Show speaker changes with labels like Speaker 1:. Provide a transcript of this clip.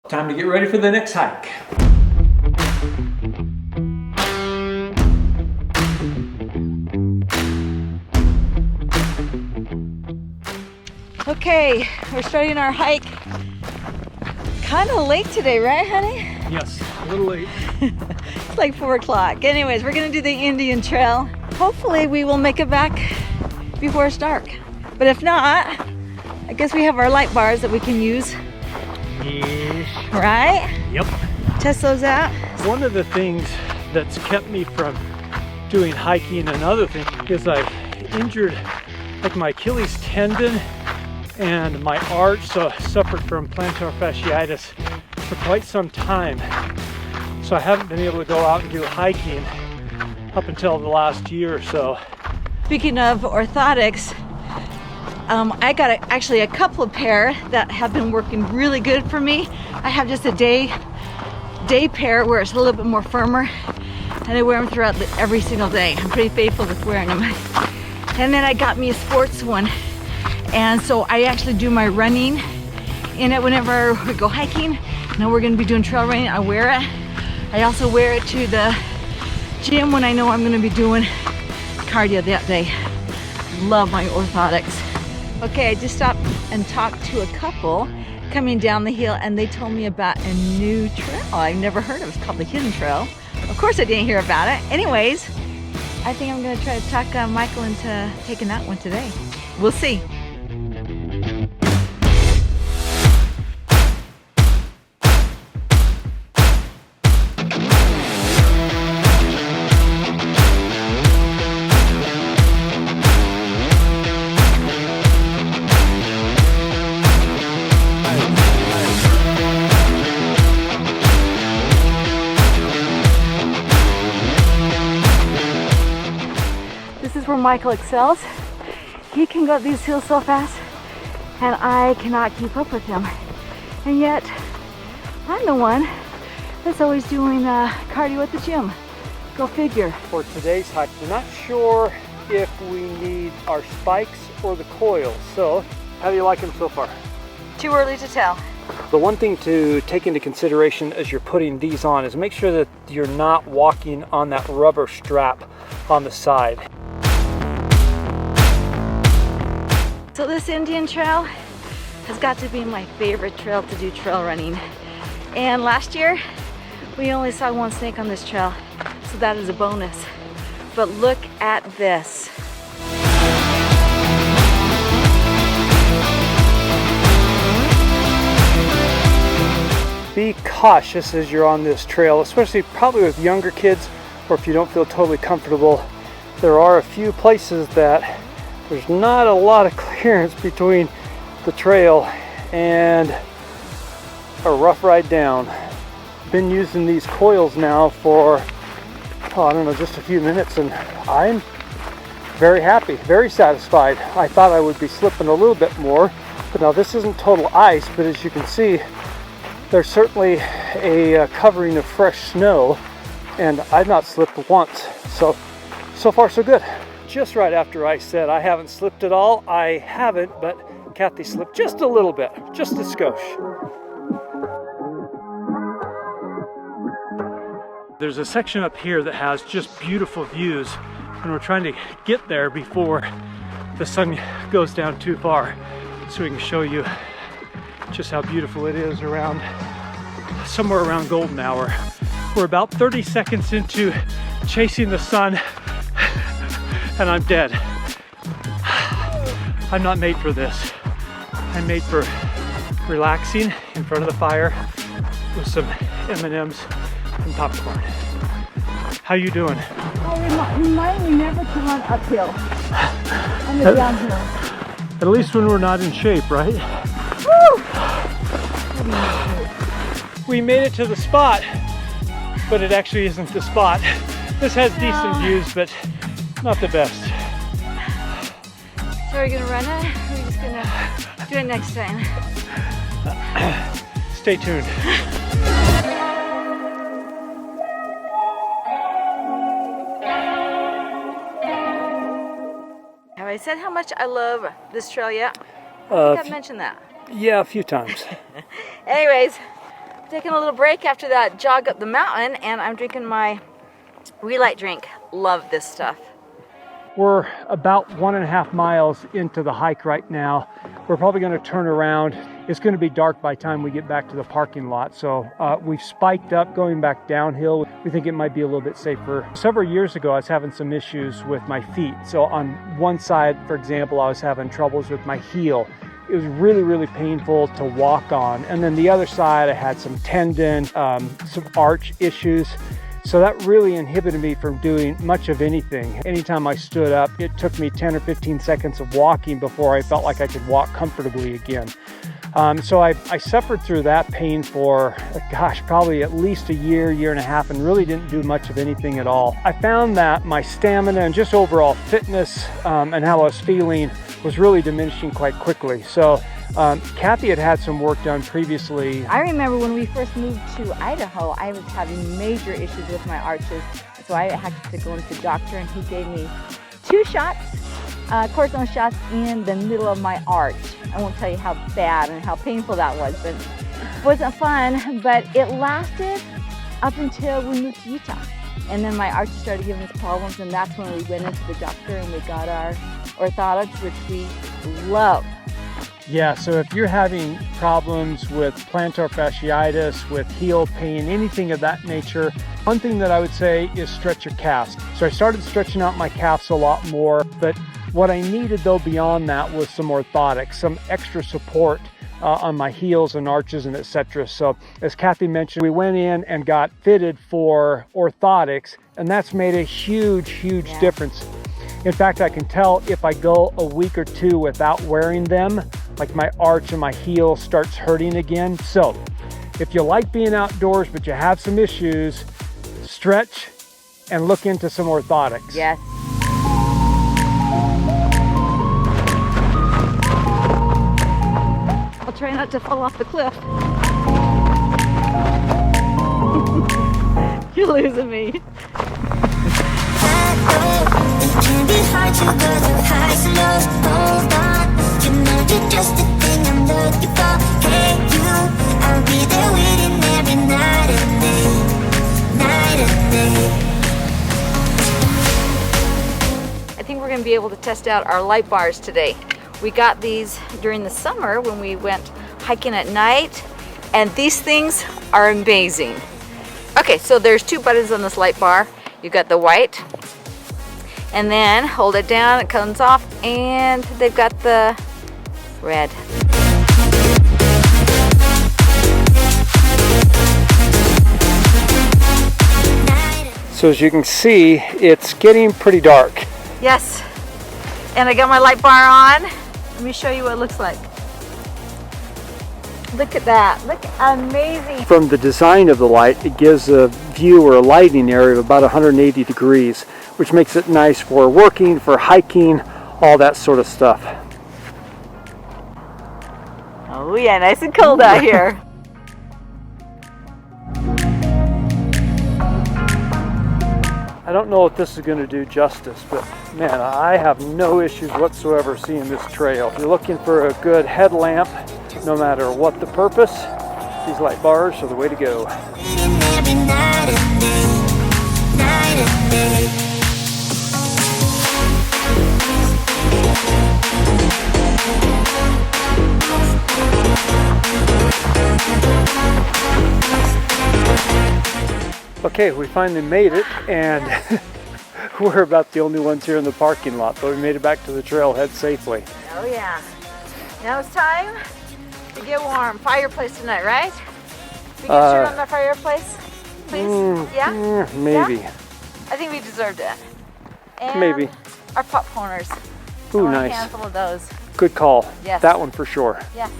Speaker 1: Time to get ready for the next hike.
Speaker 2: Okay, we're starting our hike. Kind of late today, right, honey?
Speaker 1: Yes, a little late.
Speaker 2: It's like 4 o'clock. Anyways, we're gonna do the Indian Trail. Hopefully we will make it back before it's dark. But if not, I guess we have our light bars that we can use.
Speaker 1: Yes.
Speaker 2: Right?
Speaker 1: Yep.
Speaker 2: Test those out.
Speaker 1: One of the things that's kept me from doing hiking, another thing, is I injured like my Achilles tendon and my arch, so I suffered from plantar fasciitis for quite some time. So I haven't been able to go out and do hiking up until the last year or so.
Speaker 2: Speaking of orthotics, I got actually a couple of pair that have been working really good for me. I have just a day pair where it's a little bit more firmer, and I wear them throughout every single day. I'm pretty faithful with wearing them. And then I got me a sports one, and so I actually do my running in it whenever we go hiking. Now we're going to be doing trail running. I wear it. I also wear it to the gym when I know I'm going to be doing cardio that day. Love my orthotics. Okay, I just stopped and talked to a couple coming down the hill, and they told me about a new trail I've never heard of. It's called the Hidden Trail. Of course I didn't hear about it. Anyways, I think I'm going to try to talk Michael into taking that one today. We'll see. This is where Michael excels. He can go up these hills so fast, and I cannot keep up with him. And yet, I'm the one that's always doing cardio at the gym. Go figure.
Speaker 1: For today's hike, we're not sure if we need our spikes or the coils. So, how do you like them so far?
Speaker 2: Too early to tell.
Speaker 1: The one thing to take into consideration as you're putting these on is make sure that you're not walking on that rubber strap on the side.
Speaker 2: So this Indian Trail has got to be my favorite trail to do trail running. And last year, we only saw one snake on this trail, so that is a bonus. But look at this.
Speaker 1: Be cautious as you're on this trail, especially probably with younger kids, or if you don't feel totally comfortable. There are a few places that there's not a lot of clearance between the trail and a rough ride down. Been using these coils now for, I don't know, just a few minutes, and I'm very happy, very satisfied. I thought I would be slipping a little bit more, but now this isn't total ice, but as you can see, there's certainly a covering of fresh snow, and I've not slipped once. So far so good. Just right after I said I haven't slipped at all, I haven't, but Kathy slipped just a little bit, just a skosh. There's a section up here that has just beautiful views, and we're trying to get there before the sun goes down too far, so we can show you just how beautiful it is around, somewhere around golden hour. We're about 30 seconds into chasing the sun, and I'm dead. I'm not made for this. I'm made for relaxing in front of the fire with some M&Ms and popcorn. How you doing?
Speaker 2: Remind me never to run uphill on the downhill.
Speaker 1: At least when we're not in shape, right?
Speaker 2: Woo!
Speaker 1: We made it to the spot, but it actually isn't the spot. This has decent views, but not the best.
Speaker 2: So are we gonna run it, or are we just gonna do it next time?
Speaker 1: Stay tuned.
Speaker 2: Have I said how much I love this trail yet? I think I've mentioned that.
Speaker 1: Yeah, a few times.
Speaker 2: Anyways, Taking a little break after that jog up the mountain, and I'm drinking my Relight drink. Love this stuff.
Speaker 1: We're about 1.5 miles into the hike right now. We're probably going to turn around. It's going to be dark by the time we get back to the parking lot. So we've spiked up going back downhill. We think it might be a little bit safer. Several years ago, I was having some issues with my feet. So on one side, for example, I was having troubles with my heel. It was really, really painful to walk on. And then the other side, I had some tendon, some arch issues. So that really inhibited me from doing much of anything. Anytime I stood up, it took me 10 or 15 seconds of walking before I felt like I could walk comfortably again. So I suffered through that pain for, gosh, probably at least a year, year and a half, and really didn't do much of anything at all. I found that my stamina and just overall fitness and how I was feeling was really diminishing quite quickly. So Kathy had some work done previously.
Speaker 2: I remember when we first moved to Idaho, I was having major issues with my arches. So I had to go into the doctor, and he gave me 2 shots, cortisone shots in the middle of my arch. I won't tell you how bad and how painful that was, but it wasn't fun. But it lasted up until we moved to Utah. And then my arches started giving us problems, and that's when we went into the doctor and we got our orthotics, which we love.
Speaker 1: Yeah, so if you're having problems with plantar fasciitis, with heel pain, anything of that nature, one thing that I would say is stretch your calves. So I started stretching out my calves a lot more, but what I needed though beyond that was some orthotics, some extra support on my heels and arches and etc. So as Kathy mentioned, we went in and got fitted for orthotics, and that's made a huge, huge difference. In fact, I can tell if I go a week or 2 without wearing them, like my arch and my heel starts hurting again. So if you like being outdoors but you have some issues, stretch and look into some orthotics.
Speaker 2: Yes. I'll try not to fall off the cliff. You're losing me.
Speaker 3: It can be hard to go through highs and lows. Hold on, you know you're just the thing I'm looking for. Hey you, I'll be there waiting every night and day, night and day.
Speaker 2: I think we're going to be able to test out our light bars today. We got these during the summer when we went hiking at night, and these things are amazing. Okay, so there's 2 buttons on this light bar. You got the white, and then hold it down, it comes off, and they've got the red.
Speaker 1: So as you can see, it's getting pretty dark.
Speaker 2: Yes, and I got my light bar on. Let me show you what it looks like. Look at that, look, amazing.
Speaker 1: From the design of the light, it gives a view or a lighting area of about 180 degrees, which makes it nice for working, for hiking, all that sort of stuff.
Speaker 2: Oh yeah, nice and cold out here.
Speaker 1: I don't know if this is going to do justice, but man, I have no issues whatsoever seeing this trail. If you're looking for a good headlamp, no matter what the purpose, these light bars are the way to go.
Speaker 3: Waiting every night and day, night and day.
Speaker 1: Okay, we finally made it, and we're about the only ones here in the parking lot, but we made it back to the trailhead safely.
Speaker 2: Oh yeah. Now it's time to get warm. Fireplace tonight, right? We can turn on the fireplace, please? Yeah?
Speaker 1: Maybe.
Speaker 2: Yeah? I think we deserved it. And
Speaker 1: Maybe.
Speaker 2: our popcorners.
Speaker 1: Ooh,
Speaker 2: I want
Speaker 1: nice.
Speaker 2: a handful of those.
Speaker 1: Good call.
Speaker 2: Yes.
Speaker 1: That one for sure.
Speaker 2: Yeah.